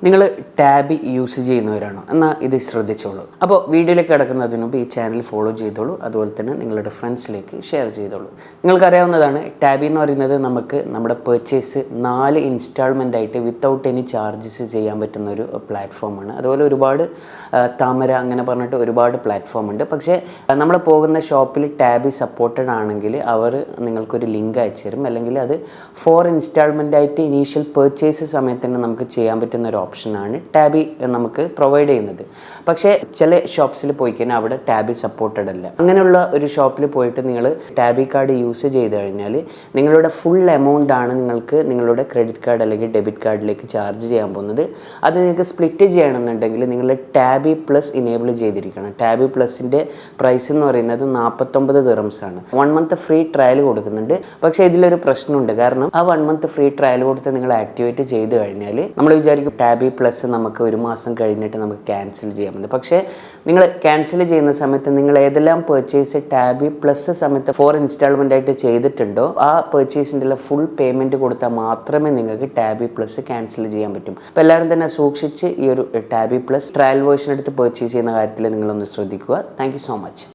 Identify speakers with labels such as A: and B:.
A: നിങ്ങൾ tab use ചെയ്യുന്നവരാണോ എന്നാൽ ഇത് ശ്രദ്ധിച്ചോളൂ. അപ്പോൾ വീഡിയോയിലേക്ക് കിടക്കുന്നതിന് മുമ്പ് ഈ ചാനൽ ഫോളോ ചെയ്തോളൂ, അതുപോലെ തന്നെ നിങ്ങളുടെ ഫ്രണ്ട്സിലേക്ക് ഷെയർ ചെയ്തോളൂ. നിങ്ങൾക്കറിയാവുന്നതാണ്, ടാബ് എന്ന് പറയുന്നത് നമുക്ക് നമ്മുടെ പെർച്ചേസ് 4 ഇൻസ്റ്റാൾമെൻ്റ് ആയിട്ട് വിത്തൗട്ട് എനി ചാർജസ് ചെയ്യാൻ പറ്റുന്ന ഒരു പ്ലാറ്റ്ഫോമാണ്. അതുപോലെ ഒരുപാട് താമര അങ്ങനെ പറഞ്ഞിട്ട് ഒരുപാട് പ്ലാറ്റ്ഫോം ഉണ്ട്. പക്ഷേ നമ്മൾ പോകുന്ന ഷോപ്പിൽ ടാബ് സപ്പോർട്ടഡ് ആണെങ്കിൽ അവർ നിങ്ങൾക്കൊരു ലിങ്ക് അയച്ചു തരും, അല്ലെങ്കിൽ അത് 4 ഇൻസ്റ്റാൾമെൻ്റ് ആയിട്ട് ഇനീഷ്യൽ പെർച്ചേസ് സമയത്ത് തന്നെ നമുക്ക് ചെയ്യാൻ പറ്റുന്ന ഒരു ഓപ്ഷനാണ് ടാബ് നമുക്ക് പ്രൊവൈഡ് ചെയ്യുന്നത്. പക്ഷേ ചില ഷോപ്സിൽ പോയി കഴിഞ്ഞാൽ അവിടെ ടാബ് സപ്പോർട്ടഡ് അല്ല. അങ്ങനെയുള്ള ഒരു ഷോപ്പിൽ പോയിട്ട് നിങ്ങൾ ടാബ് കാർഡ് യൂസ് ചെയ്ത് കഴിഞ്ഞാൽ നിങ്ങളുടെ ഫുൾ എമൗണ്ട് ആണ് നിങ്ങൾക്ക് നിങ്ങളുടെ ക്രെഡിറ്റ് കാർഡ് അല്ലെങ്കിൽ ഡെബിറ്റ് കാർഡിലേക്ക് ചാർജ് ചെയ്യാൻ പോകുന്നത്. അത് നിങ്ങൾക്ക് സ്പ്ലിറ്റ് ചെയ്യണമെന്നുണ്ടെങ്കിൽ നിങ്ങൾ ടാബ് പ്ലസ് ഇനേബിൾ ചെയ്തിരിക്കണം. ടാബ് പ്ലസിൻ്റെ പ്രൈസ് എന്ന് പറയുന്നത് 49 ദിറംസാണ്. 1 മന്ത് ഫ്രീ ട്രയൽ കൊടുക്കുന്നുണ്ട്. പക്ഷേ ഇതിലൊരു പ്രശ്നമുണ്ട്. കാരണം ആ 1 മന്ത് ഫ്രീ ട്രയൽ കൊടുത്ത് നിങ്ങൾ ആക്ടിവേറ്റ് ചെയ്ത് കഴിഞ്ഞാൽ നമ്മൾ വിചാരിക്കും ടാബ് പ്ലസ് നമുക്ക് 1 മാസം കഴിഞ്ഞിട്ട് നമുക്ക് ക്യാൻസൽ ചെയ്യാൻ പറ്റും. പക്ഷേ നിങ്ങൾ ക്യാൻസൽ ചെയ്യുന്ന സമയത്ത് നിങ്ങൾ ഏതെല്ലാം പെർച്ചേസ് ടാബ് പ്ലസ് സമയത്ത് 4 ഇൻസ്റ്റാൾമെൻ്റ് ആയിട്ട് ചെയ്തിട്ടുണ്ടോ ആ പെർച്ചേസിൻ്റെ ഫുൾ പേയ്മെൻറ്റ് കൊടുത്താൽ മാത്രമേ നിങ്ങൾക്ക് ടാബ് പ്ലസ് ക്യാൻസൽ ചെയ്യാൻ പറ്റും. അപ്പോൾ എല്ലാവരും തന്നെ സൂക്ഷിച്ച് ഈ ഒരു ടാബ് പ്ലസ് ട്രയൽ വേർഷൻ എടുത്ത് പെർച്ചേസ് ചെയ്യുന്ന കാര്യത്തിൽ നിങ്ങളൊന്ന് ശ്രദ്ധിക്കുക. Thank you so much.